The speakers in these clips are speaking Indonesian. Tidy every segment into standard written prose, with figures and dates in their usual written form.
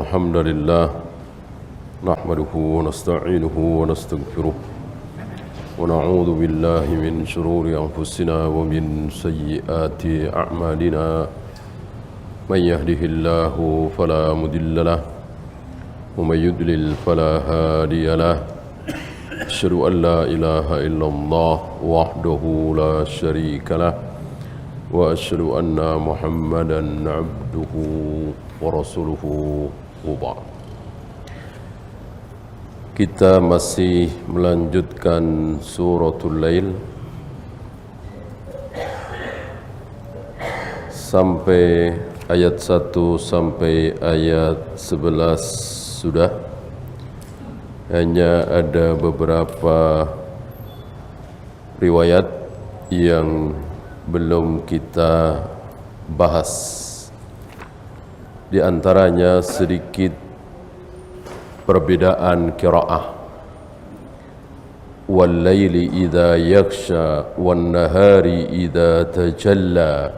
الحمد لله نحمده ونستعينه ونستغفره ونعوذ بالله من شرور أنفسنا ومن سيئات أعمالنا من يهده الله فلا مضل له ومن يضلل فلا هادي له أشهد أن لا إله إلا الله وحده لا شريك له وأشهد أن محمدا عبده ورسوله وبعد. Kita masih melanjutkan suratul Lail sampai ayat 1 sampai ayat 11 sudah. Hanya ada beberapa riwayat yang belum kita bahas. Di antaranya sedikit perbedaan qiraah. Wal laili idza yaghsha wan nahari idza tajalla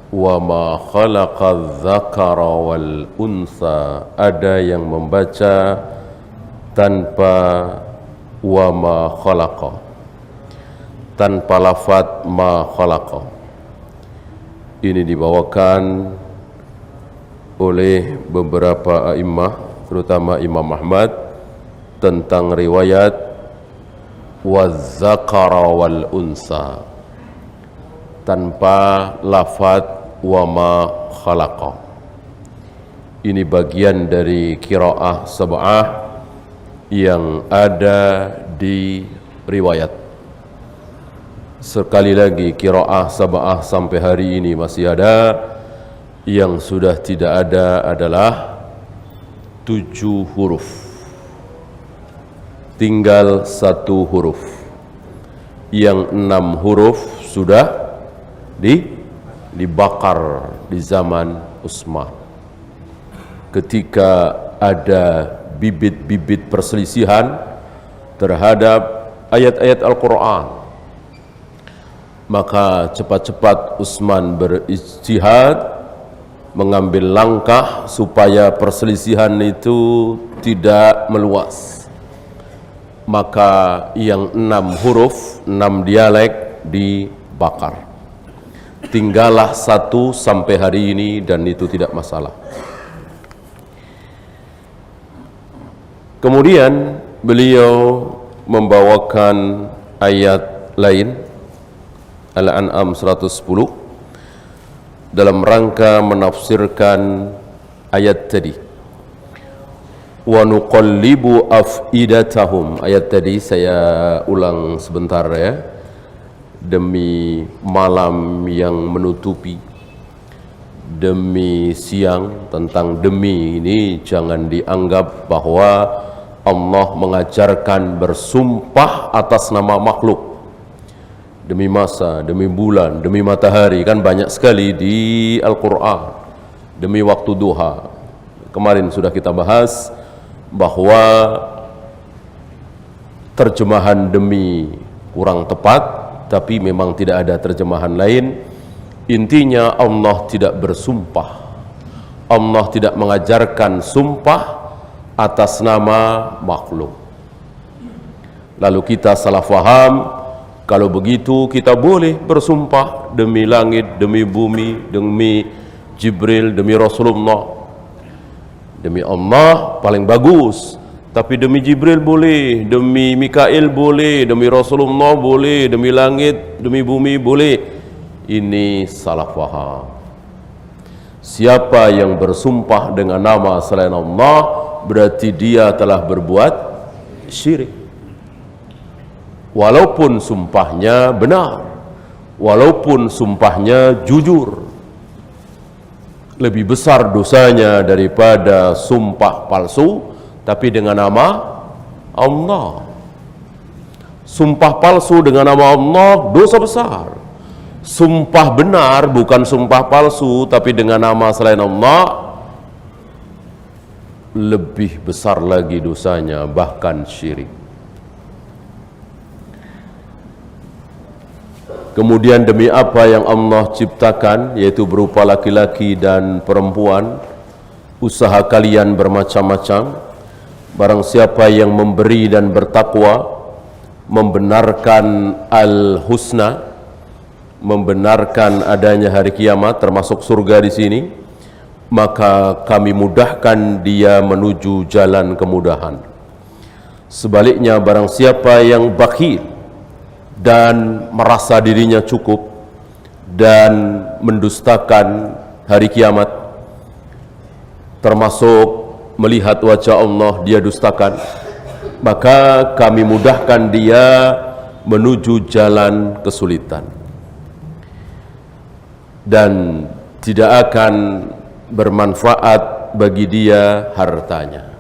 wa ma khalaqa dzakara wal unsa. Ada yang membaca tanpa wa ma khalaqa, tanpa lafaz ma khalaqa. Ini dibawakan oleh beberapa a'immah, terutama Imam Ahmad, tentang riwayat waz-zakara wal unsa tanpa lafaz wa ma khalaqa. Ini bagian dari qiraah sab'ah yang ada di riwayat. Sekali lagi, qiraah sab'ah sampai hari ini masih ada. Yang sudah tidak ada adalah 7 huruf. Tinggal 1 huruf. Yang 6 huruf sudah dibakar di zaman Utsman. Ketika ada bibit-bibit perselisihan terhadap ayat-ayat Al-Quran, maka cepat-cepat Utsman berijtihad, mengambil langkah supaya perselisihan itu tidak meluas. Maka yang 6 huruf, 6 dialek dibakar. Tinggallah 1 sampai hari ini, dan itu tidak masalah. Kemudian beliau membawakan ayat lain, Al-An'am 110, dalam rangka menafsirkan ayat tadi. Wa nuqallibu afidatahum. Ayat tadi saya ulang sebentar ya, demi malam yang menutupi, demi siang. Tentang demi ini jangan dianggap bahwa Allah mengajarkan bersumpah atas nama makhluk. Demi masa, demi bulan, demi matahari, kan banyak sekali di Al-Quran. Demi waktu duha. Kemarin sudah kita bahas bahwa terjemahan demi kurang tepat, tapi memang tidak ada terjemahan lain. Intinya Allah tidak bersumpah. Allah tidak mengajarkan sumpah atas nama makhluk. Lalu kita salah faham. Kalau begitu kita boleh bersumpah demi langit, demi bumi, demi Jibril, demi Rasulullah. Demi Allah paling bagus. Tapi demi Jibril boleh, demi Mikail boleh, demi Rasulullah boleh, demi langit, demi bumi boleh. Ini salah faham. Siapa yang bersumpah dengan nama selain Allah, berarti dia telah berbuat syirik. Walaupun sumpahnya benar, walaupun sumpahnya jujur, lebih besar dosanya daripada sumpah palsu tapi dengan nama Allah. Sumpah palsu dengan nama Allah dosa besar. Sumpah benar bukan sumpah palsu tapi dengan nama selain Allah, lebih besar lagi dosanya, bahkan syirik. Kemudian demi apa yang Allah ciptakan, yaitu berupa laki-laki dan perempuan, usaha kalian bermacam-macam. Barang siapa yang memberi dan bertakwa, membenarkan al-husna, membenarkan adanya hari kiamat termasuk surga di sini, maka kami mudahkan dia menuju jalan kemudahan. Sebaliknya barang siapa yang bakhil dan merasa dirinya cukup dan mendustakan hari kiamat, termasuk melihat wajah Allah dia dustakan, maka kami mudahkan dia menuju jalan kesulitan dan tidak akan bermanfaat bagi dia hartanya.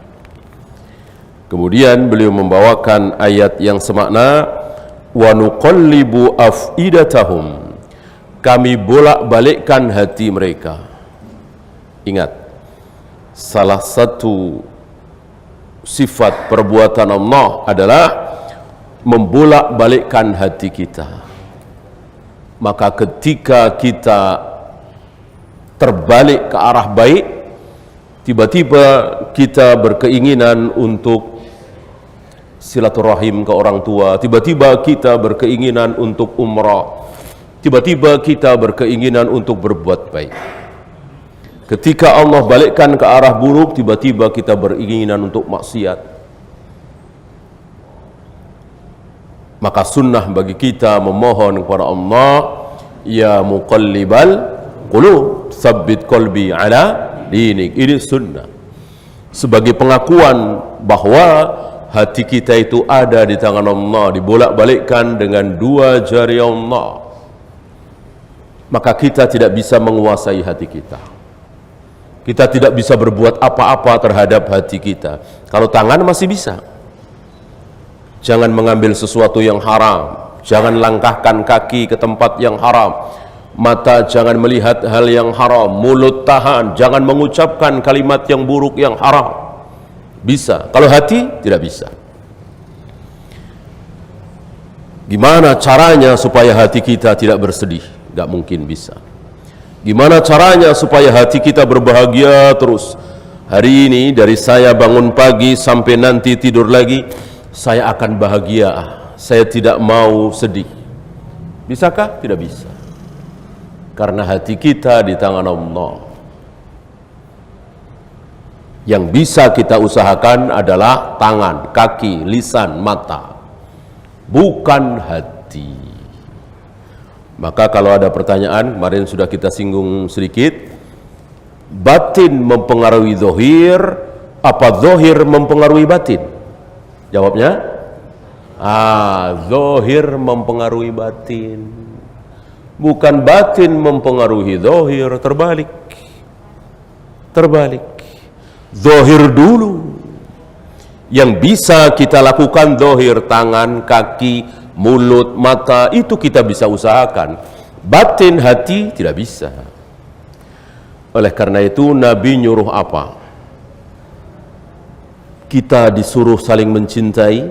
Kemudian beliau membawakan ayat yang semakna, wa nuqallibu afidatahum, kami bolak-balikkan hati mereka. Ingat, salah satu sifat perbuatan Allah adalah membolak-balikkan hati kita. Maka ketika kita terbalik ke arah baik, tiba-tiba kita berkeinginan untuk silaturahim ke orang tua, tiba-tiba kita berkeinginan untuk umrah, tiba-tiba kita berkeinginan untuk berbuat baik. Ketika Allah balikkan ke arah buruk, tiba-tiba kita beringinan untuk maksiat. Maka sunnah bagi kita memohon kepada Allah, ya muqallibal qulub, tsabbit qalbi ala dinik. Ini sunnah sebagai pengakuan bahwa hati kita itu ada di tangan Allah, dibolak-balikkan dengan dua jari Allah. Maka kita tidak bisa menguasai hati kita. Kita tidak bisa berbuat apa-apa terhadap hati kita. Kalau tangan masih bisa. Jangan mengambil sesuatu yang haram, jangan langkahkan kaki ke tempat yang haram, mata jangan melihat hal yang haram, mulut tahan, jangan mengucapkan kalimat yang buruk yang haram. Bisa, kalau hati tidak bisa. Gimana caranya supaya hati kita tidak bersedih? Gak mungkin bisa. Gimana caranya supaya hati kita berbahagia terus? Hari ini dari saya bangun pagi sampai nanti tidur lagi, saya akan bahagia. Saya tidak mau sedih. Bisakah? Tidak bisa. Karena hati kita di tangan Allah. Yang bisa kita usahakan adalah tangan, kaki, lisan, mata, bukan hati. Maka kalau ada pertanyaan, kemarin sudah kita singgung sedikit, batin mempengaruhi zahir, apa zahir mempengaruhi batin? Jawabnya, zahir mempengaruhi batin, bukan batin mempengaruhi zahir. Terbalik. Zahir dulu yang bisa kita lakukan, zahir, tangan, kaki, mulut, mata, itu kita bisa usahakan. Batin hati tidak bisa. Oleh karena itu Nabi nyuruh apa? Kita disuruh saling mencintai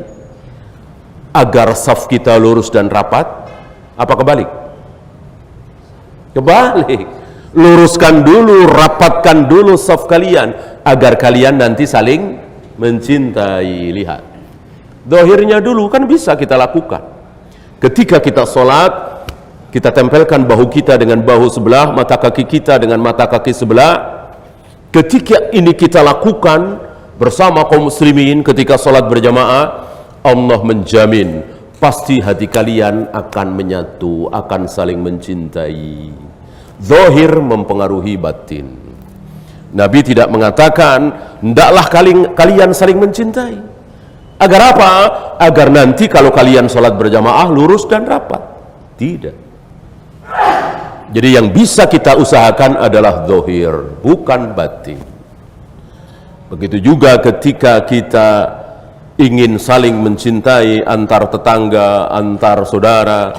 agar saf kita lurus dan rapat. Apa kebalik? Kebalik. Luruskan dulu, rapatkan dulu saf kalian agar kalian nanti saling mencintai. Lihat, zahirnya dulu kan bisa kita lakukan. Ketika kita sholat, kita tempelkan bahu kita dengan bahu sebelah, mata kaki kita dengan mata kaki sebelah. Ketika ini kita lakukan bersama kaum muslimin ketika sholat berjamaah, Allah menjamin pasti hati kalian akan menyatu, akan saling mencintai. Zahir mempengaruhi batin. Nabi tidak mengatakan hendaklah kalian saling mencintai. Agar apa? Agar nanti kalau kalian sholat berjamaah lurus dan rapat. Tidak. Jadi yang bisa kita usahakan adalah zahir, bukan batin. Begitu juga ketika kita ingin saling mencintai antar tetangga, antar saudara,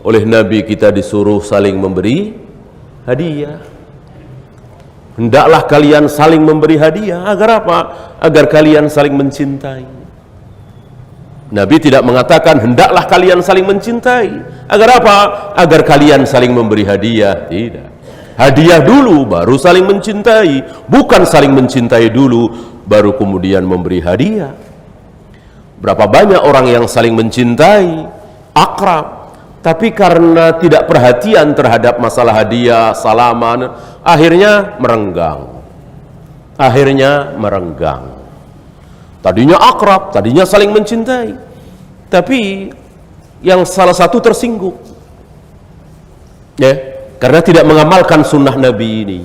oleh Nabi kita disuruh saling memberi hadiah. Hendaklah kalian saling memberi hadiah. Agar apa? Agar kalian saling mencintai. Nabi tidak mengatakan hendaklah kalian saling mencintai. Agar apa? Agar kalian saling memberi hadiah. Tidak. Hadiah dulu baru saling mencintai, bukan saling mencintai dulu baru kemudian memberi hadiah. Berapa banyak orang yang saling mencintai, akrab, tapi karena tidak perhatian terhadap masalah hadiah, salaman, akhirnya merenggang. Tadinya akrab, tadinya saling mencintai, tapi yang salah satu tersinggung, ya, karena tidak mengamalkan sunnah Nabi ini.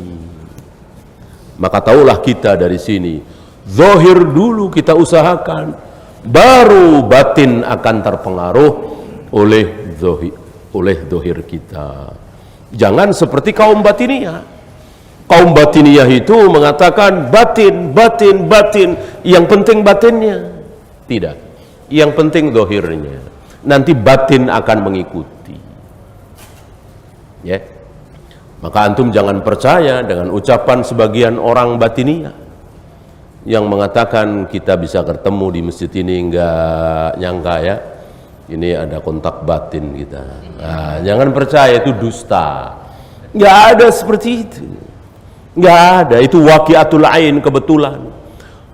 Maka taulah kita dari sini, zahir dulu kita usahakan, baru batin akan terpengaruh oleh zahir kita. Jangan seperti kaum batiniyah. Kaum batiniyah itu mengatakan batin, yang penting batinnya. Tidak, yang penting zahirnya. Nanti batin akan mengikuti. Ya. Maka antum jangan percaya dengan ucapan sebagian orang batiniyah yang mengatakan kita bisa ketemu di masjid ini, enggak nyangka ya, ini ada kontak batin kita. Nah, jangan percaya, itu dusta. Enggak ada seperti itu. Enggak ada, itu waqiatul ain, kebetulan.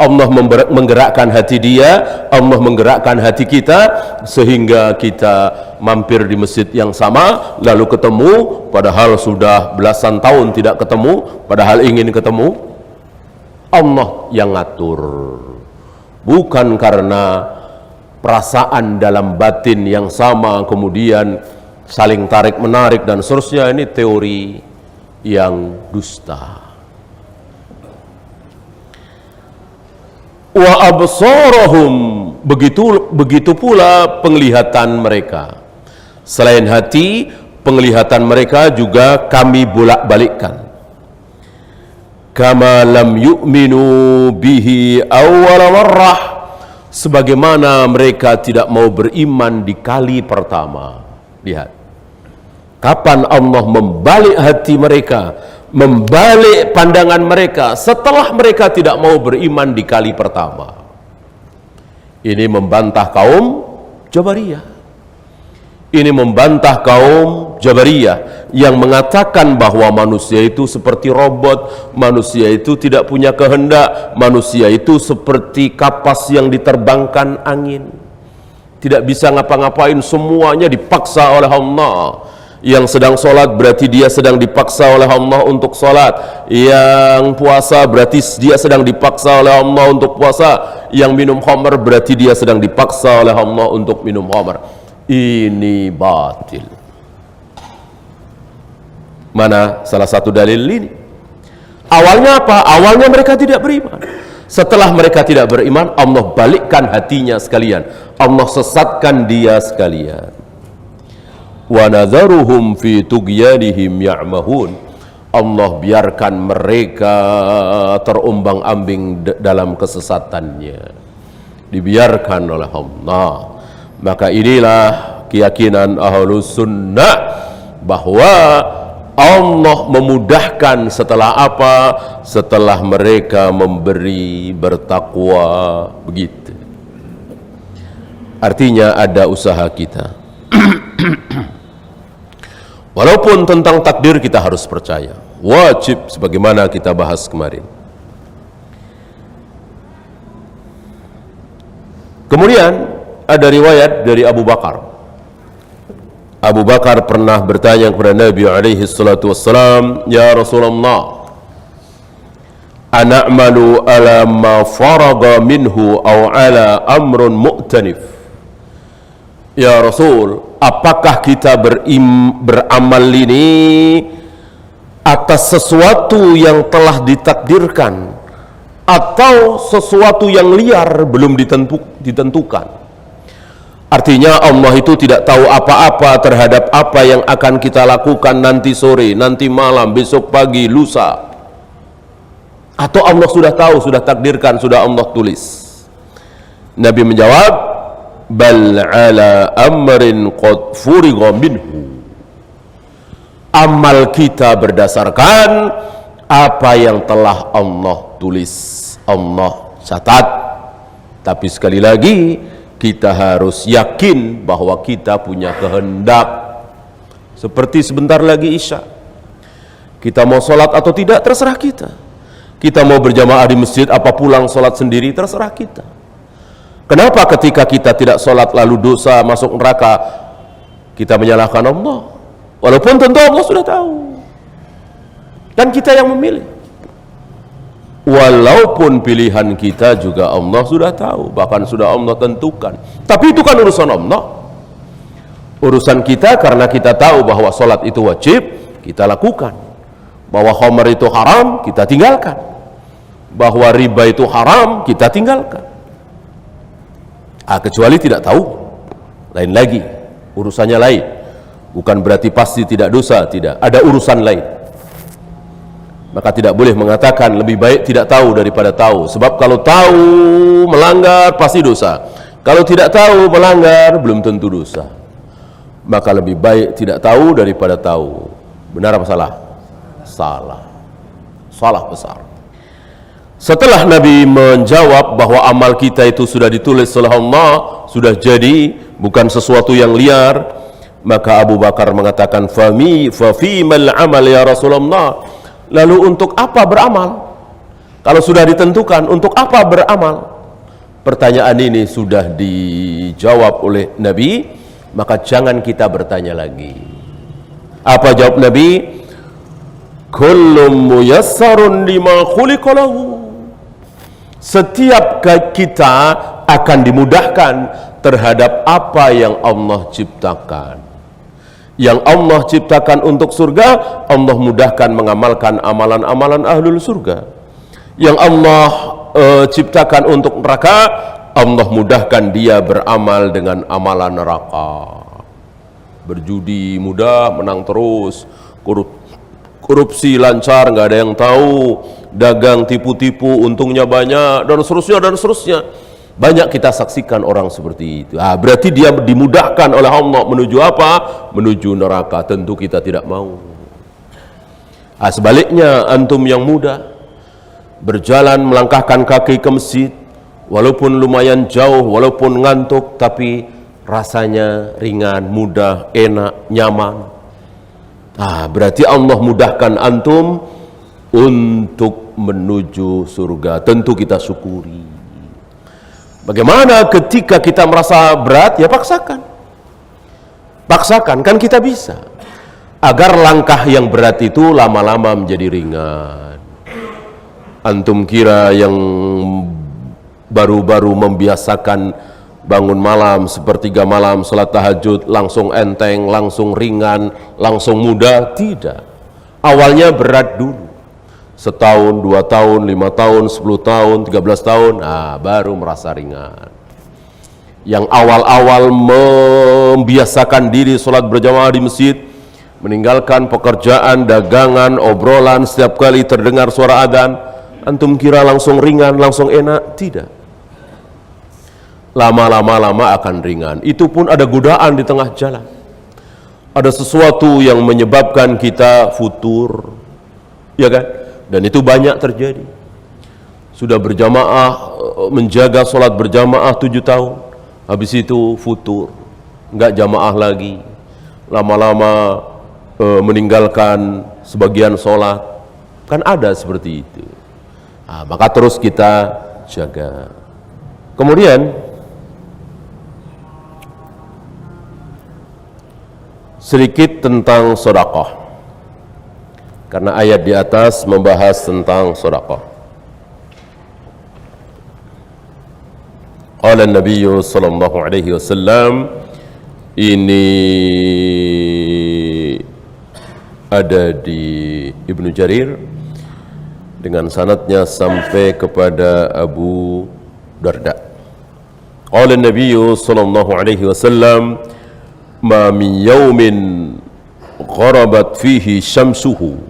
Allah menggerakkan hati dia, Allah menggerakkan hati kita, sehingga kita mampir di masjid yang sama, lalu ketemu, padahal sudah belasan tahun tidak ketemu, padahal ingin ketemu. Allah yang ngatur, bukan karena perasaan dalam batin yang sama, kemudian saling tarik menarik dan seterusnya. Ini teori yang dusta. Wa absarahum, begitu pula penglihatan mereka. Selain hati, penglihatan mereka juga kami bolak-balikkan. Kama lam yu'minu bihi awwala marrah, sebagaimana mereka tidak mau beriman di kali pertama. Lihat, kapan Allah membalik hati mereka, membalik pandangan mereka setelah mereka tidak mau beriman di kali pertama. Ini membantah kaum Jabariyah. Ini membantah kaum Jabariyah yang mengatakan bahwa manusia itu seperti robot, manusia itu tidak punya kehendak, manusia itu seperti kapas yang diterbangkan angin, tidak bisa ngapa-ngapain, semuanya dipaksa oleh Allah. Yang sedang sholat berarti dia sedang dipaksa oleh Allah untuk sholat. Yang puasa berarti dia sedang dipaksa oleh Allah untuk puasa. Yang minum khamr berarti dia sedang dipaksa oleh Allah untuk minum khamr. Ini batil. Mana salah satu dalil ini? Awalnya apa? Awalnya mereka tidak beriman. Setelah mereka tidak beriman, Allah balikkan hatinya sekalian, Allah sesatkan dia sekalian. Wa nadharuhum fi tughyanihim ya'mahun, Allah biarkan mereka terombang-ambing dalam kesesatannya, dibiarkan oleh Allah. Maka inilah keyakinan Ahlus Sunnah, bahwa Allah memudahkan setelah apa? Setelah mereka memberi, bertakwa, begitu. Artinya ada usaha kita. Walaupun tentang takdir kita harus percaya, wajib, sebagaimana kita bahas kemarin. Kemudian ada riwayat dari Abu Bakar. Abu Bakar pernah bertanya kepada Nabi alaihi salatu wassalam, "Ya Rasulullah, ana'malu ala ma faraga minhu aw ala amrun mu'tanif?" Ya Rasul, apakah kita beramal ini atas sesuatu yang telah ditakdirkan atau sesuatu yang liar belum ditentukan? Artinya Allah itu tidak tahu apa-apa terhadap apa yang akan kita lakukan nanti sore, nanti malam, besok pagi, lusa. Atau Allah sudah tahu, sudah takdirkan, sudah Allah tulis. Nabi menjawab, bal ala amrin qad furiga minhu. Amal kita berdasarkan apa yang telah Allah tulis, Allah catat. Tapi sekali lagi, kita harus yakin bahwa kita punya kehendak. Seperti sebentar lagi Isya, Kita mau sholat atau tidak, terserah kita. Kita mau berjamaah di masjid apa pulang sholat sendiri, terserah kita. Kenapa ketika kita tidak sholat lalu dosa masuk neraka, kita menyalahkan Allah? Walaupun tentu Allah sudah tahu. Dan kita yang memilih. Walaupun pilihan kita juga Allah sudah tahu, bahkan sudah Allah tentukan. Tapi itu kan urusan Allah. Urusan kita karena kita tahu bahwa sholat itu wajib, kita lakukan. Bahwa khamr itu haram, kita tinggalkan. Bahwa riba itu haram, kita tinggalkan. Kecuali tidak tahu, lain lagi, urusannya lain. Bukan berarti pasti tidak dosa, tidak. Ada urusan lain. Maka tidak boleh mengatakan lebih baik tidak tahu daripada tahu. Sebab kalau tahu melanggar pasti dosa. Kalau tidak tahu melanggar belum tentu dosa. Maka lebih baik tidak tahu daripada tahu. Benar apa salah? Salah. Salah besar. Setelah Nabi menjawab bahwa amal kita itu sudah ditulis oleh Allah, sudah jadi, bukan sesuatu yang liar, maka Abu Bakar mengatakan, fafimal amal ya Rasulullah. Lalu untuk apa beramal? Kalau sudah ditentukan, untuk apa beramal? Pertanyaan ini sudah dijawab oleh Nabi, maka jangan kita bertanya lagi. Apa jawab Nabi? Kullum muyassarun lima khuliqa lahu. Setiap kita akan dimudahkan terhadap apa yang Allah ciptakan. Yang Allah ciptakan untuk surga, Allah mudahkan mengamalkan amalan-amalan ahlul surga. Yang Allah ciptakan untuk neraka, Allah mudahkan dia beramal dengan amalan neraka. Berjudi mudah, menang terus. Korupsi lancar, nggak ada yang tahu. Dagang tipu-tipu, untungnya banyak, dan seterusnya dan seterusnya. Banyak kita saksikan orang seperti itu. Berarti dia dimudahkan oleh Allah menuju apa? Menuju neraka. Tentu kita tidak mau. Sebaliknya, antum yang muda berjalan melangkahkan kaki ke masjid, walaupun lumayan jauh, walaupun ngantuk, tapi rasanya ringan, mudah, enak, nyaman. Berarti Allah mudahkan antum untuk menuju surga. Tentu kita syukuri. Bagaimana ketika kita merasa berat? Ya paksakan. Paksakan, kan kita bisa. Agar langkah yang berat itu lama-lama menjadi ringan. Antum kira yang baru-baru membiasakan bangun malam, sepertiga malam, salat tahajud, langsung enteng, langsung ringan, langsung mudah? Tidak. Awalnya berat dulu. Setahun, 2 tahun, 5 tahun, 10 tahun, 13 tahun, baru merasa ringan. Yang awal-awal membiasakan diri sholat berjamaah di masjid, meninggalkan pekerjaan, dagangan, obrolan, setiap kali terdengar suara adzan, antum kira langsung ringan, langsung enak? Tidak. Lama-lama akan ringan. Itu pun ada godaan di tengah jalan. Ada sesuatu yang menyebabkan kita futur, ya kan? Dan itu banyak terjadi. Sudah berjamaah, menjaga sholat berjamaah 7 tahun, habis itu futur, enggak jamaah lagi. Lama-lama meninggalkan sebagian sholat. Kan ada seperti itu. Maka terus kita jaga. Kemudian sedikit tentang sedekah. Karena ayat di atas membahas tentang sedekah. Qala Nabi sallallahu alaihi wasallam, ini ada di Ibnu Jarir dengan sanadnya sampai kepada Abu Darda. Qala Nabi sallallahu alaihi wasallam, ma min yaumin gharabat fihi syamsuhu.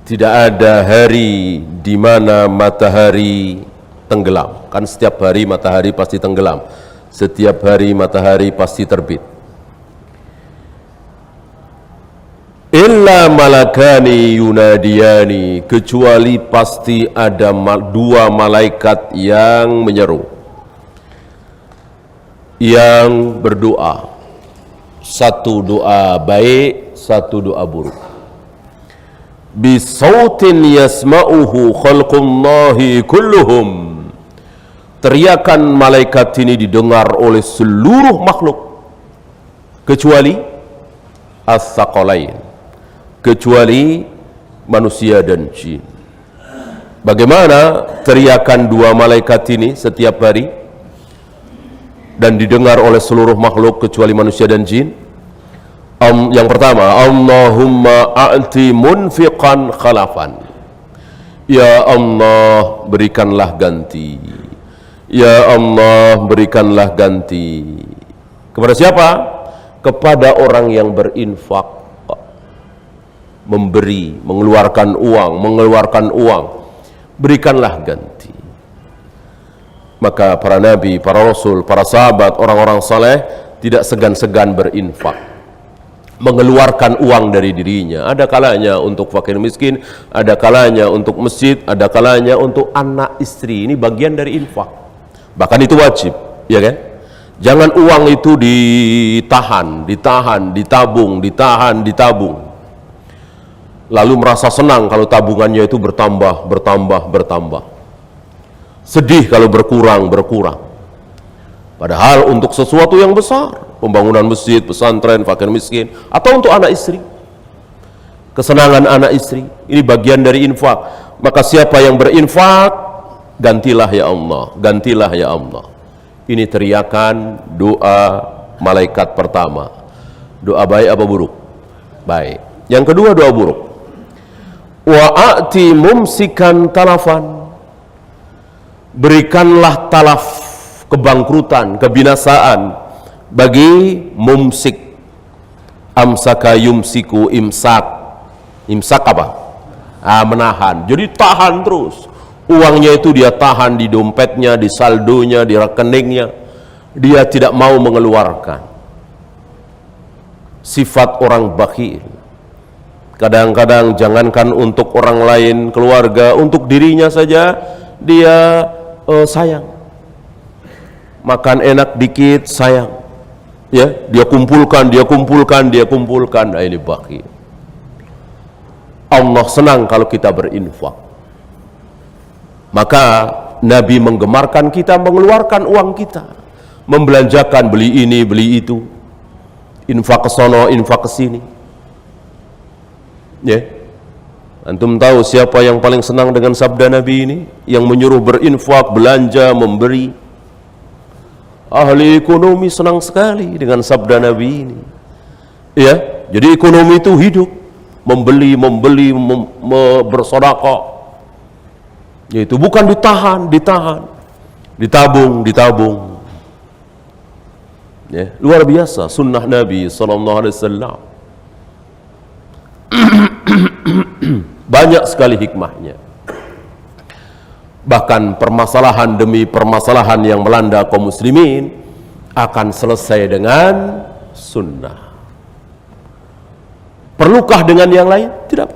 Tidak ada hari di mana matahari tenggelam. Kan setiap hari matahari pasti tenggelam. Setiap hari matahari pasti terbit. Illa malakani yunadiyani, kecuali pasti ada 2 malaikat yang menyeru, yang berdoa. 1 doa baik, 1 doa buruk. bisautin yasma'uhu khalqullahi kulluhum. Teriakan malaikat ini didengar oleh seluruh makhluk kecuali as-saqalain, kecuali manusia dan jin. Bagaimana teriakan dua malaikat ini setiap hari dan didengar oleh seluruh makhluk kecuali manusia dan jin? Yang pertama, Allahumma a'ti munfiqan khalafan. Ya Allah, berikanlah ganti. Ya Allah, berikanlah ganti. Kepada siapa? Kepada orang yang berinfak, memberi, mengeluarkan uang, berikanlah ganti. Maka para nabi, para rasul, para sahabat, orang-orang saleh tidak segan-segan berinfak, mengeluarkan uang dari dirinya. Ada kalanya untuk fakir miskin, ada kalanya untuk masjid, ada kalanya untuk anak istri. Ini bagian dari infak, bahkan itu wajib, ya kan? Jangan uang itu ditabung, lalu merasa senang kalau tabungannya itu bertambah. Sedih kalau berkurang. Padahal untuk sesuatu yang besar, pembangunan masjid, pesantren, fakir miskin, atau untuk anak istri, kesenangan anak istri, ini bagian dari infak. Maka siapa yang berinfak, gantilah ya Allah, gantilah ya Allah. Ini teriakan doa malaikat pertama. Doa baik apa buruk? Baik. Yang kedua doa buruk. Wa'ati mumsikan talafan. Berikanlah talaf, kebangkrutan, kebinasaan bagi mumsik. Amsaka yumsiku imsak. Imsak apa? Menahan. Jadi tahan terus. Uangnya itu dia tahan di dompetnya, di saldonya, di rekeningnya. Dia tidak mau mengeluarkan. Sifat orang bakhil. Kadang-kadang jangankan untuk orang lain, keluarga, untuk dirinya saja dia sayang. Makan enak dikit sayang. Ya, dia kumpulkan. Nah, ini bakhil. Allah senang kalau kita berinfak. Maka Nabi menggemarkan kita mengeluarkan uang kita, membelanjakan, beli ini, beli itu, infak ke sono, infak ke sini. Ya, antum tahu siapa yang paling senang dengan sabda Nabi ini, yang menyuruh berinfak, belanja, memberi? Ahli ekonomi senang sekali dengan sabda Nabi ini. Ya, jadi ekonomi itu hidup, membeli, bersedekah. Yaitu bukan ditahan, ditabung. Ya, luar biasa sunnah Nabi SAW. Banyak sekali hikmahnya. Bahkan permasalahan demi permasalahan yang melanda kaum muslimin akan selesai dengan sunnah. Perlukah dengan yang lain? Tidak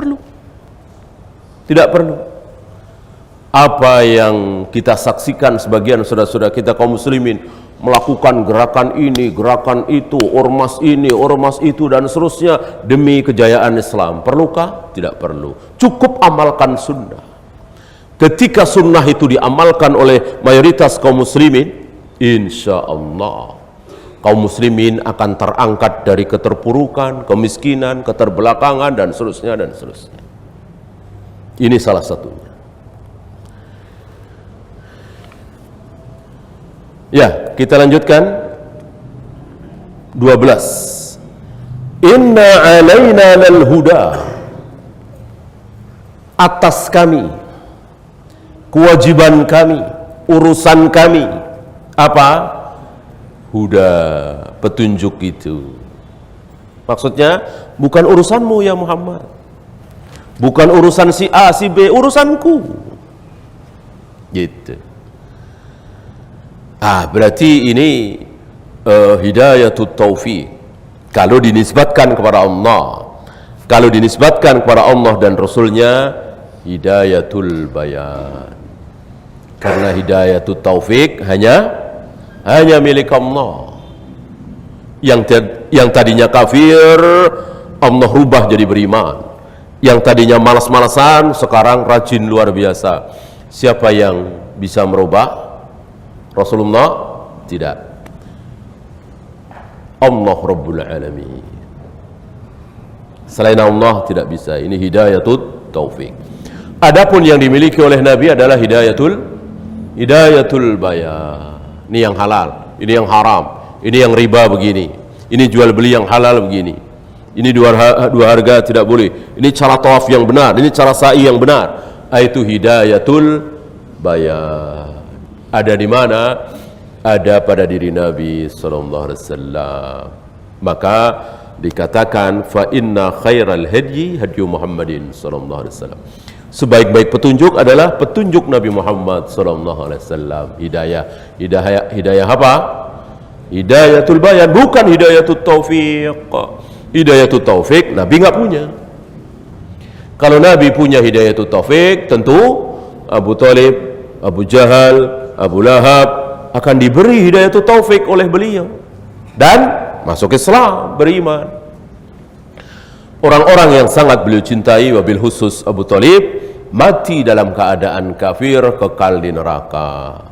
perlu. Apa yang kita saksikan sebagian saudara-saudara kita kaum muslimin melakukan gerakan ini, gerakan itu, ormas ini, ormas itu, dan seterusnya demi kejayaan Islam. Perlukah? Tidak perlu. Cukup amalkan sunnah. Ketika sunnah itu diamalkan oleh mayoritas kaum muslimin, insya Allah kaum muslimin akan terangkat dari keterpurukan, kemiskinan, keterbelakangan, dan seterusnya. Ini salah satunya. Ya, kita lanjutkan 12. Inna alaina lal huda. Atas kami, kewajiban kami, urusan kami, apa? Huda, petunjuk itu. Maksudnya bukan urusanmu ya Muhammad, bukan urusan si A, si B, urusanku. Gitu. Berarti ini hidayatut taufiq. Kalau dinisbatkan kepada Allah, kalau dinisbatkan kepada Allah dan Rasulnya, hidayatul bayan. Karena hidayatut taufiq hanya milik Allah. Yang tadinya kafir, Allah rubah jadi beriman. Yang tadinya malas-malasan sekarang rajin luar biasa. Siapa yang bisa merubah? Rasulullah? Tidak. Allah Rabbul Alamin. Selain Allah tidak bisa. Ini hidayatul taufik. Adapun yang dimiliki oleh Nabi adalah hidayatul bayan. Ini yang halal, ini yang haram, ini yang riba begini, ini jual beli yang halal begini. Ini dua harga tidak boleh. Ini cara tawaf yang benar, ini cara sa'i yang benar. Itu hidayatul bayan. Ada di mana? Ada pada diri Nabi sallallahu alaihi wasallam. Maka dikatakan fa inna khairal hadyi hadyu Muhammadin sallallahu alaihi wasallam. Sebaik-baik petunjuk adalah petunjuk Nabi Muhammad sallallahu alaihi wasallam. Hidayah apa? Hidayatul bayan, bukan hidayatul taufiq. Hidayatul taufik Nabi nggak punya. Kalau Nabi punya hidayatul taufik, tentu Abu Talib, Abu Jahal, Abu Lahab akan diberi hidayatul taufik oleh beliau dan masuk Islam, beriman. Orang-orang yang sangat beliau cintai, wabil khusus Abu Talib, mati dalam keadaan kafir, kekal di neraka.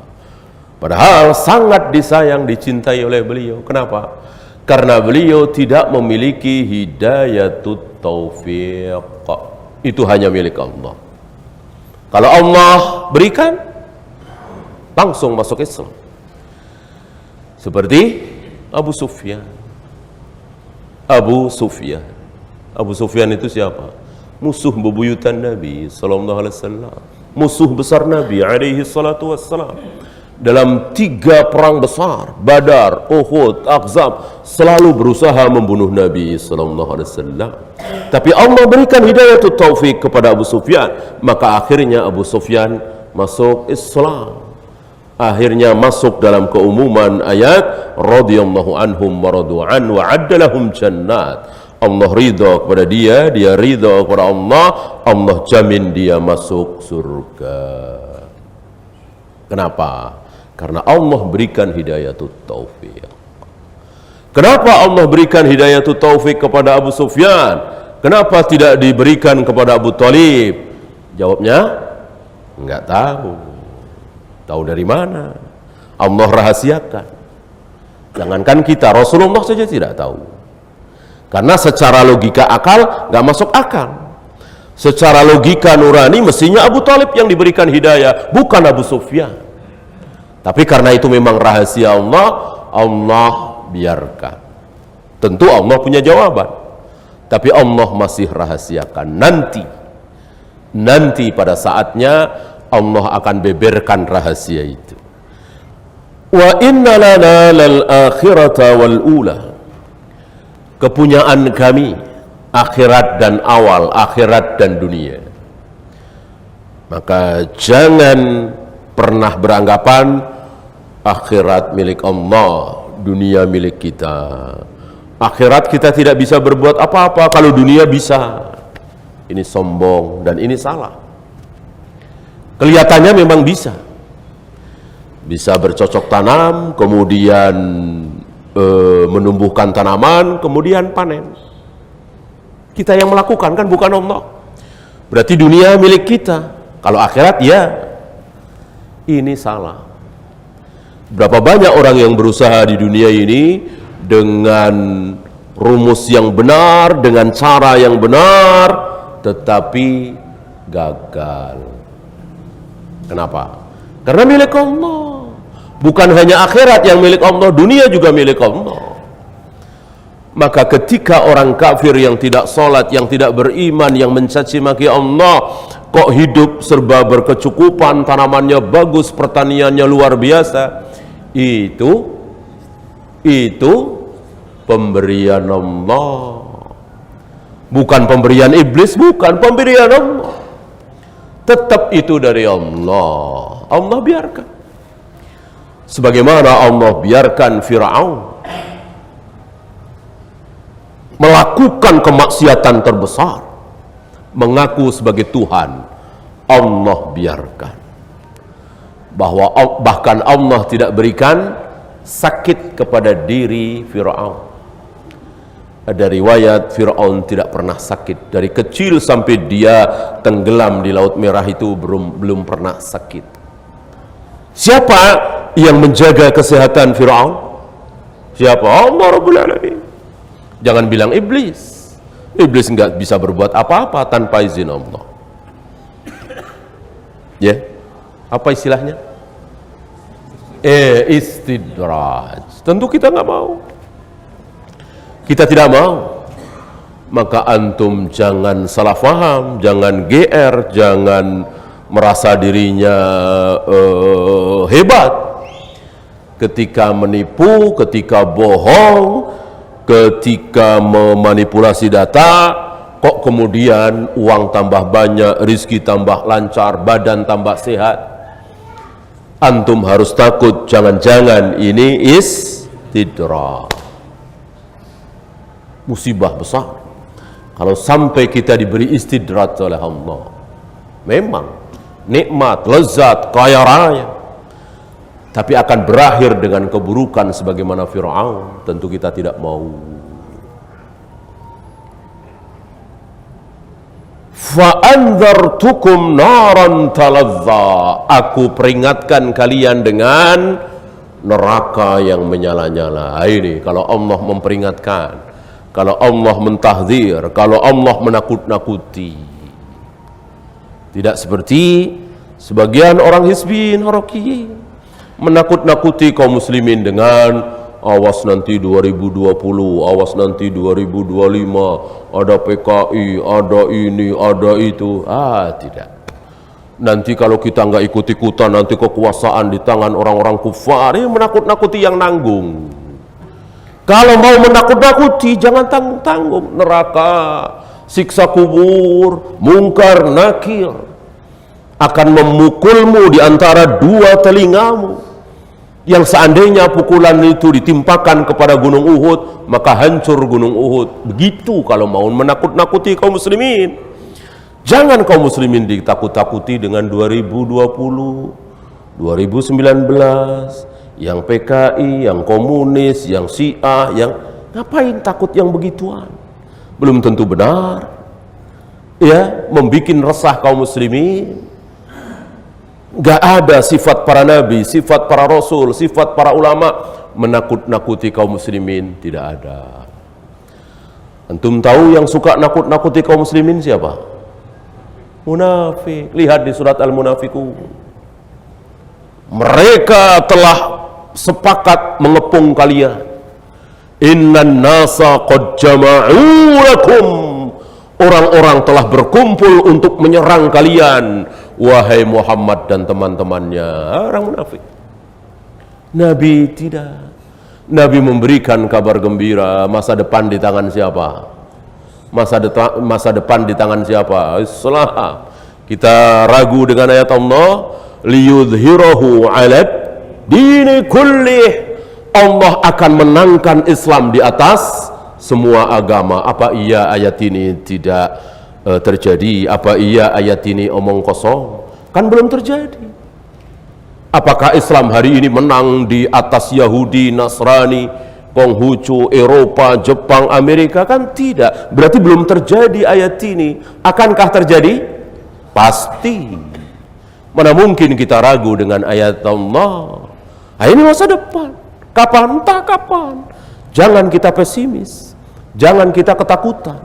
Padahal sangat disayang, dicintai oleh beliau. Kenapa? Karena beliau tidak memiliki hidayatut taufiq. Itu hanya milik Allah. Kalau Allah berikan, langsung masuk Islam. Seperti Abu Sufyan. Abu Sufyan itu siapa? Musuh bebuyutan Nabi sallallahu alaihi wasallam. Musuh besar Nabi alaihi salatu wassalam. Dalam 3 perang besar, Badar, Uhud, Ahzab, selalu berusaha membunuh Nabi sallallahu alaihi wasallam. Tapi Allah berikan hidayatul taufik kepada Abu Sufyan, maka akhirnya Abu Sufyan masuk Islam. Akhirnya masuk dalam keumuman ayat radhiyallahu anhum wa radu an wa adda lahum jannat. Allah ridha kepada dia, dia ridha kepada Allah, Allah jamin dia masuk surga. Kenapa? Karena Allah berikan hidayatul taufik. Kenapa Allah berikan hidayatul taufik kepada Abu Sufyan? Kenapa tidak diberikan kepada Abu Talib? Jawabnya, enggak tahu. Tahu dari mana? Allah rahasiakan. Jangankan kita, Rasulullah saja tidak tahu. Karena secara logika akal enggak masuk akal. Secara logika nurani mestinya Abu Talib yang diberikan hidayah, bukan Abu Sufyan. Tapi karena itu memang rahasia Allah, Allah biarkan. Tentu Allah punya jawaban. Tapi Allah masih rahasiakan. Nanti pada saatnya Allah akan beberkan rahasia itu. Wa inna lana lal akhirata wal ula. Kepunyaan kami akhirat dan awal, akhirat dan dunia. Maka jangan pernah beranggapan akhirat milik Allah, dunia milik kita. Akhirat kita tidak bisa berbuat apa-apa, kalau dunia bisa. Ini sombong dan ini salah. Kelihatannya memang bisa. Bisa bercocok tanam, kemudian menumbuhkan tanaman, kemudian panen. Kita yang melakukan, kan bukan Allah. Berarti dunia milik kita. Kalau akhirat ya. Ini salah. Berapa banyak orang yang berusaha di dunia ini dengan rumus yang benar, dengan cara yang benar, tetapi gagal. Kenapa? Karena milik Allah. Bukan hanya akhirat yang milik Allah, dunia juga milik Allah. Maka ketika orang kafir yang tidak sholat, yang tidak beriman, yang mencaci maki Allah, kok hidup serba berkecukupan, tanamannya bagus, pertaniannya luar biasa, itu pemberian Allah, bukan pemberian iblis, bukan pemberian Allah. Tetap itu dari Allah. Allah biarkan. Sebagaimana Allah biarkan Fir'aun melakukan kemaksiatan terbesar, mengaku sebagai Tuhan, Allah biarkan. Bahkan Allah tidak berikan sakit kepada diri Fir'aun. Ada riwayat Fir'aun tidak pernah sakit. Dari kecil sampai dia tenggelam di Laut Merah itu belum pernah sakit. Siapa yang menjaga kesehatan Fir'aun? Siapa? Allah Rabbul Alamin. Jangan bilang iblis. Iblis enggak bisa berbuat apa-apa tanpa izin Allah. Ya, apa istilahnya? Istidraj. Tentu kita nggak mau. Kita tidak mau. Maka antum jangan salah faham, jangan GR, jangan merasa dirinya hebat ketika menipu, ketika bohong, ketika memanipulasi data. Kok kemudian uang tambah banyak, rizki tambah lancar, badan tambah sehat? Antum harus takut, jangan-jangan ini istidraj. Musibah besar kalau sampai kita diberi istidraj oleh Allah. Memang nikmat, lezat, kaya raya, tapi akan berakhir dengan keburukan sebagaimana Fir'aun. Tentu kita tidak mau. Fa'anzartukum naran talazza. Aku peringatkan kalian dengan neraka yang menyala-nyala. Ini kalau Allah memperingatkan, kalau Allah mentahdzir, kalau Allah menakut-nakuti. Tidak seperti sebagian orang hizbiyin harakiyin menakut-nakuti kaum muslimin dengan awas nanti 2020, awas nanti 2025, ada PKI, ada ini, ada itu. Tidak. Nanti kalau kita nggak ikut-ikutan, nanti kekuasaan di tangan orang-orang kufar. Ini menakut-nakuti yang nanggung. Kalau mau menakut-nakuti, jangan tanggung-tanggung. Neraka, siksa kubur, mungkar nakir akan memukulmu di antara dua telingamu. Yang seandainya pukulan itu ditimpakan kepada gunung Uhud, maka hancur gunung Uhud. Begitu kalau mau menakut-nakuti kaum muslimin. Jangan kaum muslimin ditakut-takuti dengan 2020, 2019, yang PKI, yang komunis, yang Syiah, yang ngapain takut yang begituan? Belum tentu benar. Ya, membikin resah kaum muslimin. Gak ada sifat para nabi, sifat para rasul, sifat para ulama menakut-nakuti kaum muslimin. Tidak ada. Antum tahu yang suka nakut-nakuti kaum muslimin siapa? Munafik. Lihat di surat Al-Munafiqun. Mereka telah sepakat mengepung kalian. Innan nasa qad jama'u lakum. Orang-orang telah berkumpul untuk menyerang kalian, wahai Muhammad dan teman-temannya. Orang munafik. Nabi tidak. Nabi memberikan kabar gembira. Masa depan di tangan siapa? Masa depan di tangan siapa? Islam. Kita ragu dengan ayat Allah, liyudhhirahu 'ala dini kullih. Allah akan menangkan Islam di atas semua agama. Apa iya ayat ini tidak terjadi? Apa iya ayat ini omong kosong? Kan belum terjadi. Apakah Islam hari ini menang di atas Yahudi, Nasrani, Konghucu, Eropa, Jepang, Amerika? Kan tidak. Berarti belum terjadi ayat ini. Akankah terjadi? Pasti. Mana mungkin kita ragu dengan ayat Allah? Ini masa depan. Kapan? Entah kapan. Jangan kita pesimis. Jangan kita ketakutan.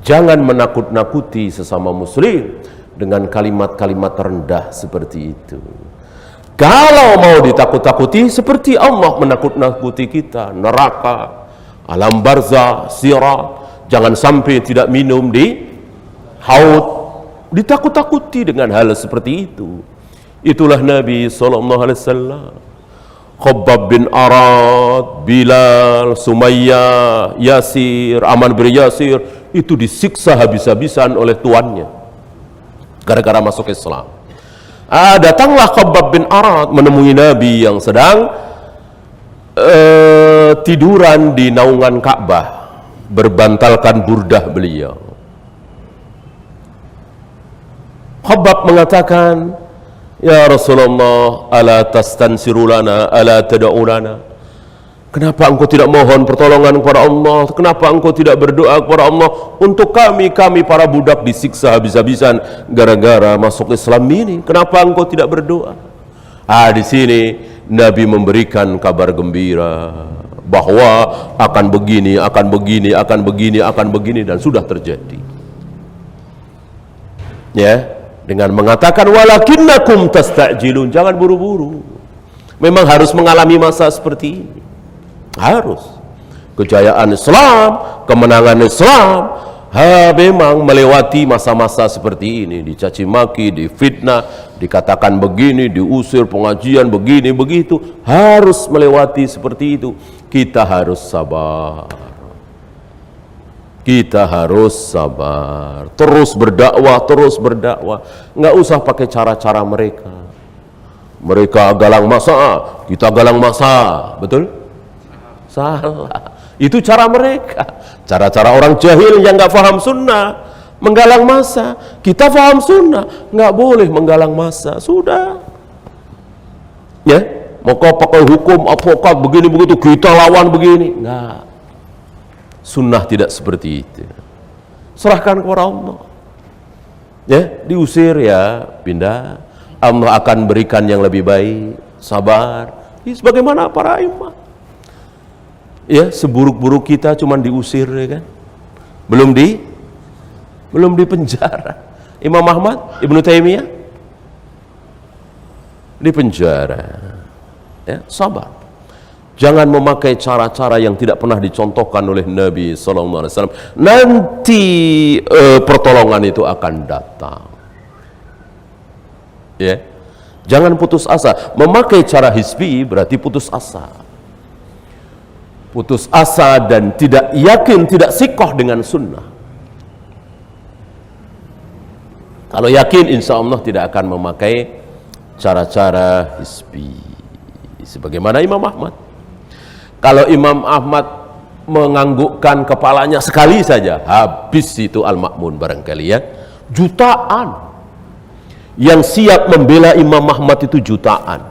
Jangan menakut-nakuti sesama muslim dengan kalimat-kalimat rendah seperti itu. Kalau mau ditakut-takuti, seperti Allah menakut-nakuti kita, neraka, alam barzah, sirat. Jangan sampai tidak minum di haud. Ditakut-takuti dengan hal seperti itu. Itulah Nabi SAW. Khabbab bin Arad, Bilal, Sumayyah, Yasir, Ammar bin Yasir, itu disiksa habis-habisan oleh tuannya gara-gara masuk Islam. Datanglah Khabbab bin Arad menemui Nabi yang sedang tiduran di naungan Ka'bah, berbantalkan burdah beliau. Khabbab mengatakan, "Ya Rasulullah, ala tastansiru lana, ala tad'u lana?" Kenapa engkau tidak mohon pertolongan kepada Allah? Kenapa engkau tidak berdoa kepada Allah untuk kami para budak disiksa habis-habisan gara-gara masuk Islam ini? Kenapa engkau tidak berdoa? Di sini Nabi memberikan kabar gembira bahwa akan begini, dan sudah terjadi. Ya, dengan mengatakan walakinnakum tastajilun, jangan buru-buru. Memang harus mengalami masa seperti ini. Harus. Kejayaan Islam, kemenangan Islam memang melewati masa-masa seperti ini, dicaci maki, difitnah, dikatakan begini, diusir pengajian begini begitu, harus melewati seperti itu. Kita harus sabar. Kita harus sabar, terus berdakwah, nggak usah pakai cara-cara mereka. Mereka galang masa, kita galang masa, betul? Salah. Itu cara mereka, cara-cara orang jahil yang nggak paham sunnah, menggalang masa. Kita paham sunnah, nggak boleh menggalang masa. Sudah, ya, mau kau pakai hukum advokat begini begitu, kita lawan begini, nggak. Sunnah tidak seperti itu. Serahkan kepada Allah. Ya, diusir ya, pindah. Allah akan berikan yang lebih baik. Sabar. Sebagaimana para imam. Ya, seburuk-buruk kita cuman diusir, ya kan? Belum di penjara. Imam Ahmad, Ibnu Taimiyah di penjara. Ya, sabar. Jangan memakai cara-cara yang tidak pernah dicontohkan oleh Nabi SAW. Nanti pertolongan itu akan datang. Ya, jangan putus asa. Memakai cara hizbi berarti putus asa. Putus asa dan tidak yakin, tidak sikoh dengan sunnah. Kalau yakin, insya Allah tidak akan memakai cara-cara hizbi. Sebagaimana Imam Ahmad. Kalau Imam Ahmad menganggukkan kepalanya sekali saja, habis itu Al-Ma'mun barangkali ya. Jutaan. Yang siap membela Imam Ahmad itu jutaan.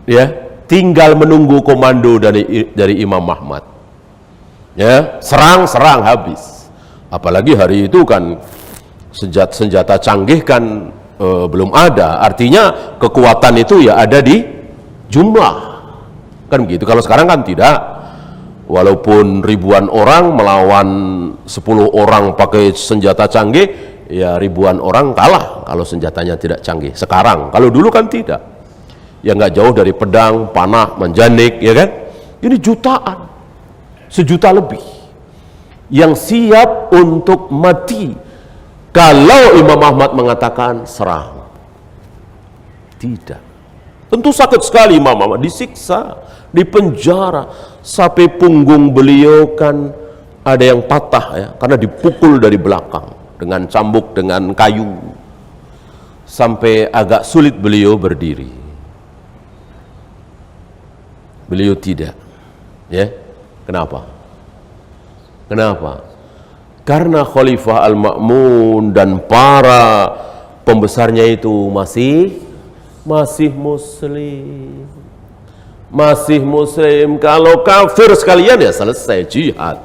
Ya, tinggal menunggu komando dari Imam Ahmad. Ya, serang habis. Apalagi hari itu kan senjata canggih kan belum ada. Artinya kekuatan itu ya ada di jumlah. Kan begitu. Kalau sekarang kan tidak. Walaupun ribuan orang melawan 10 orang pakai senjata canggih, ya ribuan orang kalah kalau senjatanya tidak canggih. Sekarang, kalau dulu kan tidak. Ya nggak jauh dari pedang, panah, menjanik, ya kan? Ini jutaan, 1 juta lebih yang siap untuk mati kalau Imam Ahmad mengatakan serang. Tidak. Tentu sakit sekali Imam Ahmad, disiksa, dipenjara, sampai punggung beliau kan ada yang patah ya, karena dipukul dari belakang dengan cambuk, dengan kayu, sampai agak sulit beliau berdiri. Beliau tidak, ya. Kenapa? Karena Khalifah Al-Ma'mun dan para pembesarnya itu masih muslim. Kalau kafir sekalian ya selesai jihad.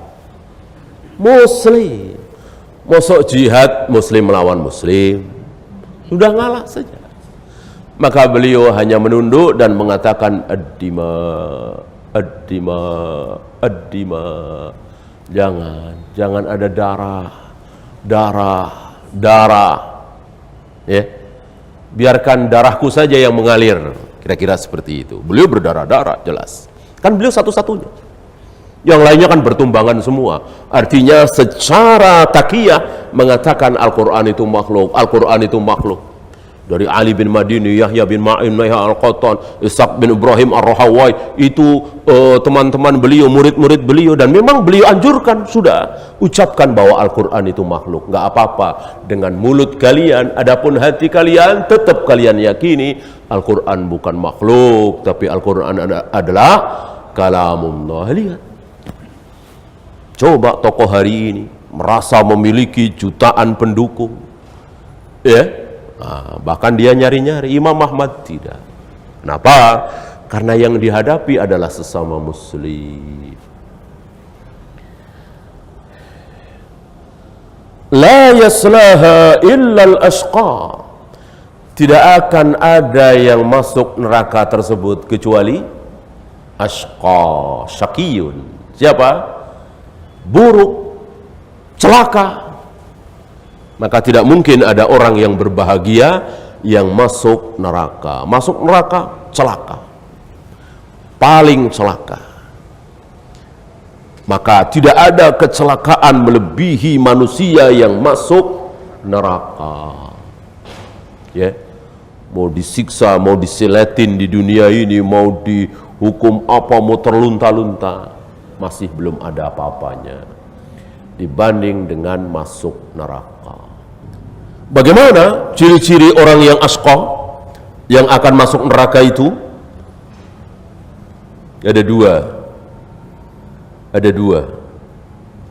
Muslim, masuk jihad muslim melawan muslim, sudah ngalah saja. Maka beliau hanya menunduk dan mengatakan ad-dima. Jangan ada darah. Ya. Biarkan darahku saja yang mengalir. Kira-kira seperti itu. Beliau berdarah-darah jelas. Kan beliau satu-satunya. Yang lainnya kan bertumbangan semua. Artinya secara takiyah mengatakan Al-Quran itu makhluk. Dari Ali bin Madini, Yahya bin Ma'in, Naiha Al-Qattan, Ishaq bin Ibrahim Ar-Rahawai, itu teman-teman beliau, murid-murid beliau, dan memang beliau anjurkan, sudah ucapkan bahwa Al-Quran itu makhluk. Nggak apa-apa dengan mulut kalian, adapun hati kalian tetap kalian yakini Al-Quran bukan makhluk, tapi Al-Quran adalah kalamullah. Lihat, coba tokoh hari ini merasa memiliki jutaan pendukung, ya. Bahkan dia nyari-nyari. Imam Ahmad tidak. Kenapa? Karena yang dihadapi adalah sesama muslim. La yaslaha illal ashqa. Tidak akan ada yang masuk neraka tersebut kecuali ashqa, syaqiyun. Siapa? Buruk, celaka. Maka tidak mungkin ada orang yang berbahagia yang masuk neraka. Masuk neraka, celaka. Paling celaka. Maka tidak ada kecelakaan melebihi manusia yang masuk neraka. Ya, mau disiksa, mau disiletin di dunia ini, mau dihukum apa, mau terlunta-lunta, masih belum ada apa-apanya dibanding dengan masuk neraka. Bagaimana ciri-ciri orang yang ashqa, yang akan masuk neraka itu? Ada dua.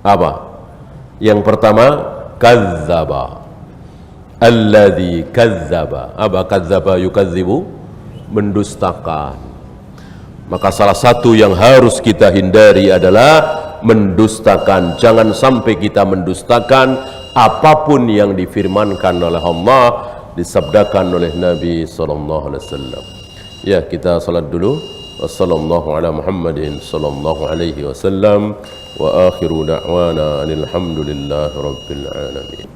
Apa? Yang pertama, kazzaba. Alladzi kazzaba. Apa kazzaba yukadzibu? Mendustakan. Maka salah satu yang harus kita hindari adalah mendustakan. Jangan sampai kita mendustakan apapun yang difirmankan oleh Allah, disabdakan oleh Nabi SAW. Ya, kita salat dulu. Wassallallahu ala Muhammadin sallallahu alaihi wasallam wa akhiru da'wana alhamdulillahi rabbil alamin.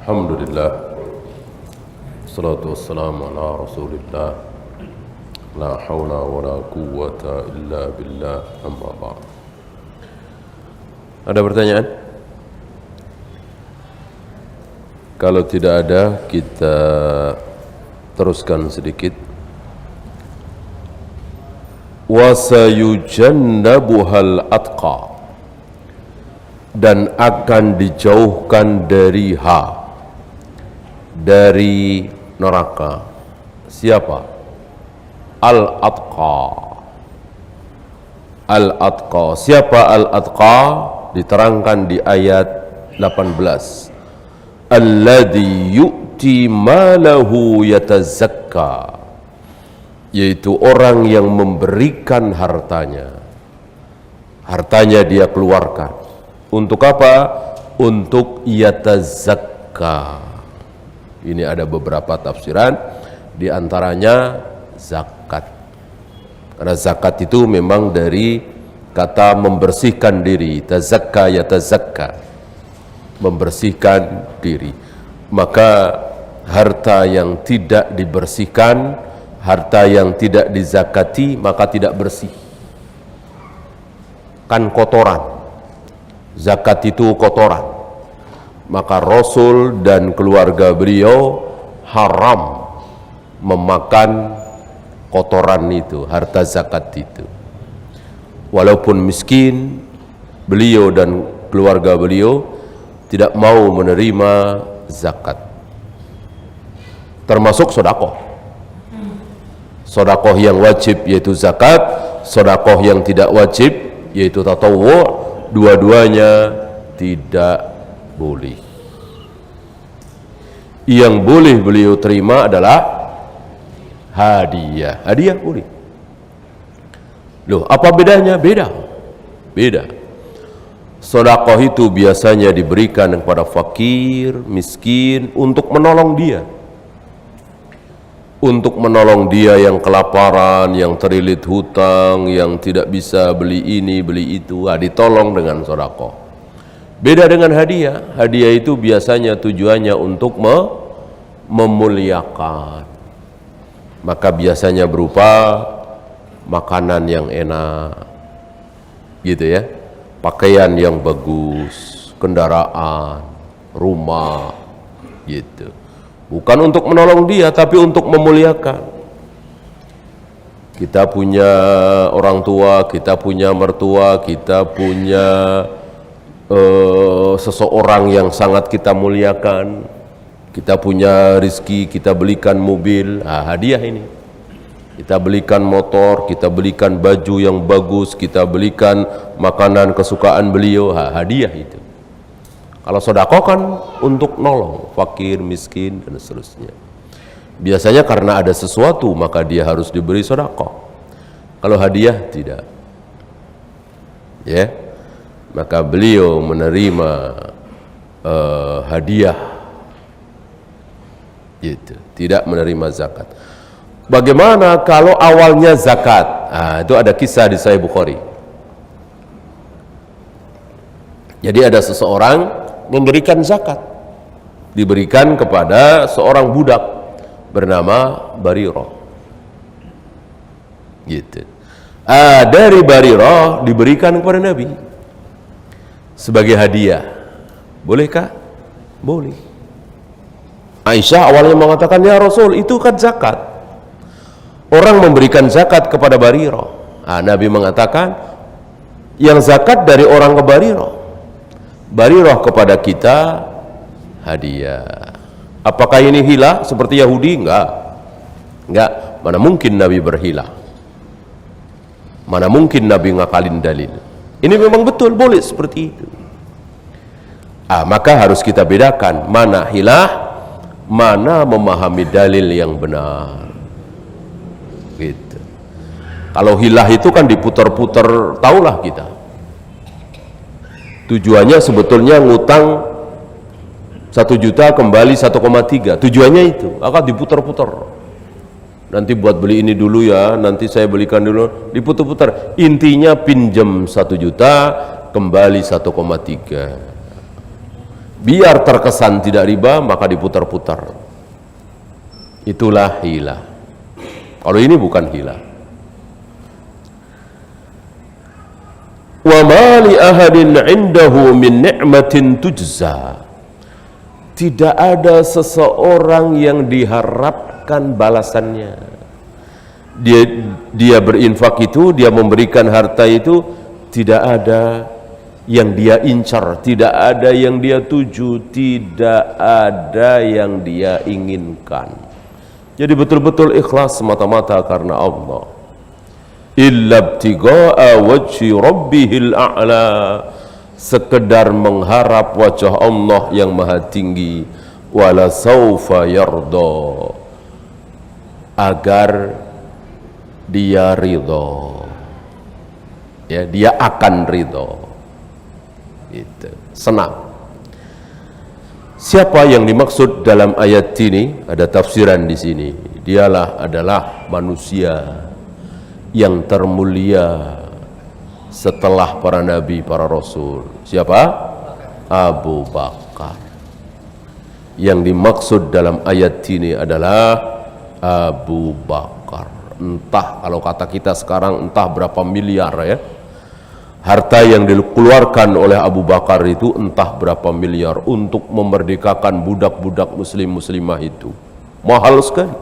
Alhamdulillah, salatu wassalamu ala rasulillah, la hawla wa la quwwata illa billah, amma ba'd. Ada pertanyaan? Kalau tidak ada, kita teruskan sedikit. Wa sayujannabuhal atqa, dan akan dijauhkan dari neraka. Siapa? Al-atqa. Al-atqa. Siapa al-atqa? Diterangkan di ayat 18. Alladzi yu'ti malahu yatazakka, yaitu orang yang memberikan hartanya dia keluarkan. Untuk apa? Untuk yatazakka. Ini ada beberapa tafsiran, di antaranya zakat. Karena zakat itu memang dari kata membersihkan diri, tazakka yatazakka, membersihkan diri. Maka harta yang tidak dibersihkan, harta yang tidak dizakati, maka tidak bersih. Kan kotoran. Zakat itu kotoran. Maka Rasul dan keluarga beliau haram memakan kotoran itu, harta zakat itu. Walaupun miskin, beliau dan keluarga beliau tidak mau menerima zakat. Termasuk sedekah. Sedekah yang wajib yaitu zakat, sedekah yang tidak wajib yaitu tatawwu', dua-duanya tidak boleh. Yang boleh beliau terima adalah hadiah. Hadiah boleh. Loh, apa bedanya? Beda. Sedekah itu biasanya diberikan kepada fakir, miskin, untuk menolong dia. Untuk menolong dia yang kelaparan, yang terlilit hutang, yang tidak bisa beli ini, beli itu, ditolong dengan sedekah. Beda dengan hadiah. Hadiah itu biasanya tujuannya untuk memuliakan. Maka biasanya berupa makanan yang enak, gitu ya, pakaian yang bagus, kendaraan, rumah, gitu. Bukan untuk menolong dia, tapi untuk memuliakan. Kita punya orang tua, kita punya mertua, kita punya seseorang yang sangat kita muliakan. Kita punya rizki, kita belikan mobil, hadiah ini. Kita belikan motor, kita belikan baju yang bagus, kita belikan makanan kesukaan beliau, hadiah itu. Kalau sedekah kan untuk nolong fakir, miskin, dan seterusnya. Biasanya karena ada sesuatu maka dia harus diberi sedekah. Kalau hadiah tidak. Ya. Maka beliau menerima hadiah. Gitu. Tidak menerima zakat. Bagaimana kalau awalnya zakat? Nah, itu ada kisah di Sahih Bukhari. Jadi ada seseorang memberikan zakat, diberikan kepada seorang budak bernama Barirah. Gitu. Dari Barirah diberikan kepada Nabi sebagai hadiah. Bolehkah? Boleh. Aisyah awalnya mengatakan, ya Rasul, itu kan zakat. Orang memberikan zakat kepada Barirah. Nabi mengatakan, yang zakat dari orang ke Barirah, Barirah kepada kita hadiah. Apakah ini hila seperti Yahudi? Enggak. Mana mungkin Nabi berhila? Mana mungkin Nabi ngakalin dalil? Ini memang betul, boleh seperti itu. Maka harus kita bedakan mana hilah, mana memahami dalil yang benar. Gitu. Kalau hilah itu kan diputar-putar, taulah kita. Tujuannya sebetulnya ngutang 1 juta kembali 1,3. Tujuannya itu akan diputar-putar. Nanti buat beli ini dulu ya, nanti saya belikan dulu, diputar-putar. Intinya pinjam 1 juta kembali 1,3. Biar terkesan tidak riba maka diputar-putar. Itulah hilah. Kalau ini bukan hilah. Wa ma li ahadin 'indahu min ni'matin tujza. Tidak ada seseorang yang diharapkan balasannya. Dia berinfak itu, dia memberikan harta itu, tidak ada yang dia incar, tidak ada yang dia tuju, tidak ada yang dia inginkan. Jadi betul-betul ikhlas semata-mata karena Allah. Illa ibtigha'a wajhi rabbihil a'la, sekedar mengharap wajah Allah yang maha tinggi. Wala saufa yarda, agar dia ridho. Ya, dia akan ridho. Itu senang. Siapa yang dimaksud dalam ayat ini? Ada tafsiran di sini. Dialah adalah manusia yang termulia setelah para nabi, para rasul. Siapa? Abu Bakar. Yang dimaksud dalam ayat ini adalah Abu Bakar. Entah, kalau kata kita sekarang, entah berapa miliar ya. Harta yang dikeluarkan oleh Abu Bakar itu entah berapa miliar untuk memerdekakan budak-budak muslim-muslimah itu. Mahal sekali.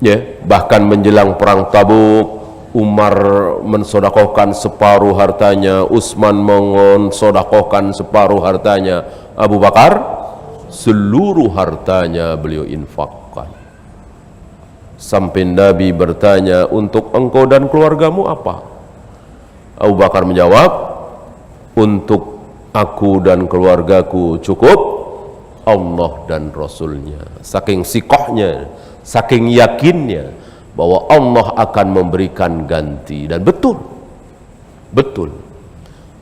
Ya, bahkan menjelang perang Tabuk, Umar mensodakohkan separuh hartanya, Utsman mensodakohkan separuh hartanya, Abu Bakar seluruh hartanya beliau infakkan. Sampai Nabi bertanya, untuk engkau dan keluargamu apa? Abu Bakar menjawab, untuk aku dan keluargaku cukup Allah dan Rasulnya. Saking sikohnya, saking yakinnya bahwa Allah akan memberikan ganti. Dan betul,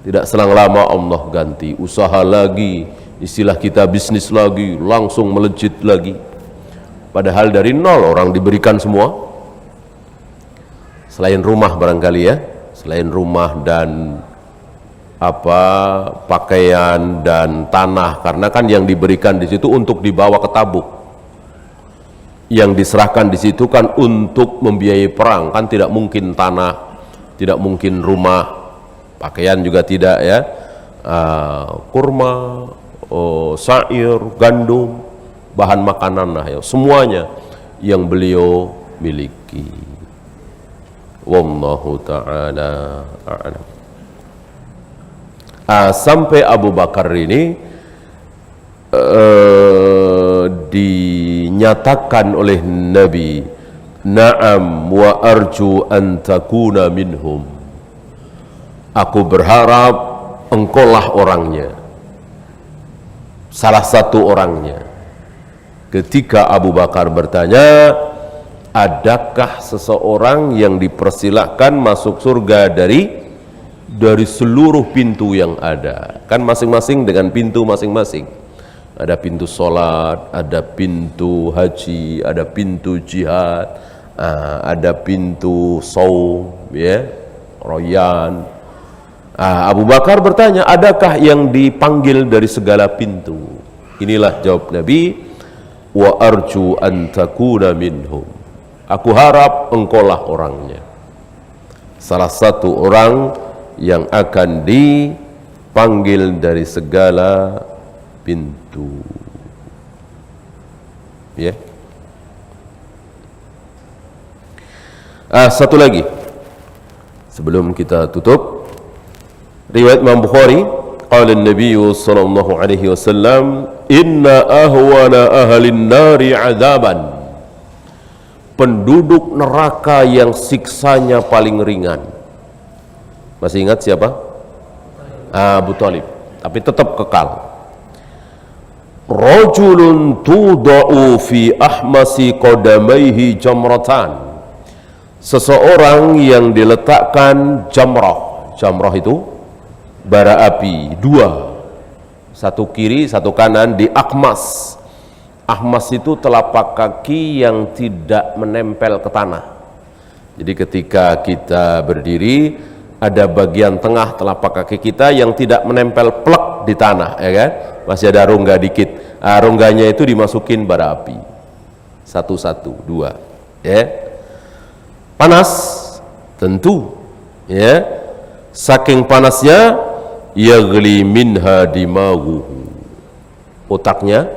tidak selang lama Allah ganti. Usaha lagi, istilah kita bisnis lagi, langsung melejit lagi. Padahal dari nol orang diberikan semua. Selain rumah barangkali ya, selain rumah dan pakaian dan tanah, karena kan yang diberikan di situ untuk dibawa ke Tabuk. Yang diserahkan di situ kan untuk membiayai perang, kan tidak mungkin tanah, tidak mungkin rumah, pakaian juga tidak ya. Kurma, syair, gandum, bahan makanan lah ya, semuanya yang beliau miliki. Wallahu ta'ala a'lam. Sampai Abu Bakar ini dinyatakan oleh Nabi, na'am wa arju an takuna minhum. Aku berharap engkaulah orangnya, salah satu orangnya. ketika Abu Bakar bertanya, adakah seseorang yang dipersilahkan masuk surga dari seluruh pintu yang ada? Kan masing-masing dengan pintu masing-masing. Ada pintu sholat, ada pintu haji, ada pintu jihad, ada pintu saum, ya, royan. Abu Bakar bertanya, adakah yang dipanggil dari segala pintu? Inilah jawab Nabi, wa arju an takuna minhum. Aku harap engkaulah orangnya, salah satu orang yang akan dipanggil dari segala pintu. Ya. Satu lagi sebelum kita tutup, riwayat Imam Bukhari, qala an-nabiy sallallahu alaihi wasallam, inna ahwana ahlin nari adzaban, penduduk neraka yang siksanya paling ringan. Masih ingat siapa? Abu Thalib, tapi tetap kekal. Rajulun tuda'u fi ahmasi qadamaihi jamratan, seseorang yang diletakkan jamrah. Jamrah itu bara api dua, satu kiri satu kanan di akhmas. Akhmas itu telapak kaki yang tidak menempel ke tanah. Jadi ketika kita berdiri, ada bagian tengah telapak kaki kita yang tidak menempel plek di tanah, ya kan? Masih ada rongga dikit. Rongganya itu dimasukin bara api. Satu-satu, dua. Ya. Panas, tentu. Ya. Saking panasnya, yaghli minha dimaghuhu. Otaknya,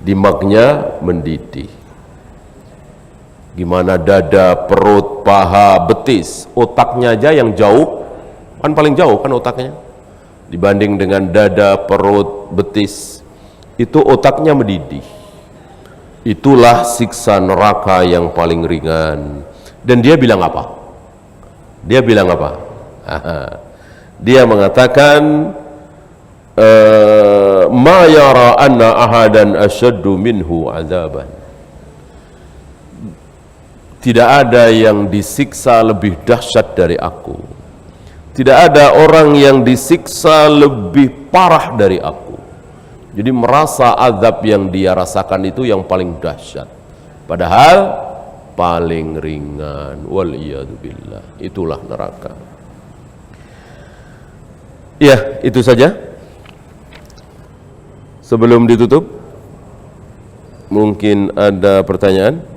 dimagnya mendidih. Gimana dada, perut, paha, betis, otaknya aja yang jauh, kan paling jauh kan otaknya, dibanding dengan dada, perut, betis, itu otaknya mendidih. Itulah siksa neraka yang paling ringan. Dan dia bilang apa? Dia bilang apa? Dia mengatakan, ma yara anna ahadan asyaddu minhu azaban. Tidak ada yang disiksa lebih dahsyat dari aku. Tidak ada orang yang disiksa lebih parah dari aku. Jadi merasa azab yang dia rasakan itu yang paling dahsyat, padahal paling ringan. Waliyadzubillah. Itulah neraka. Ya, itu saja. Sebelum ditutup, mungkin ada pertanyaan.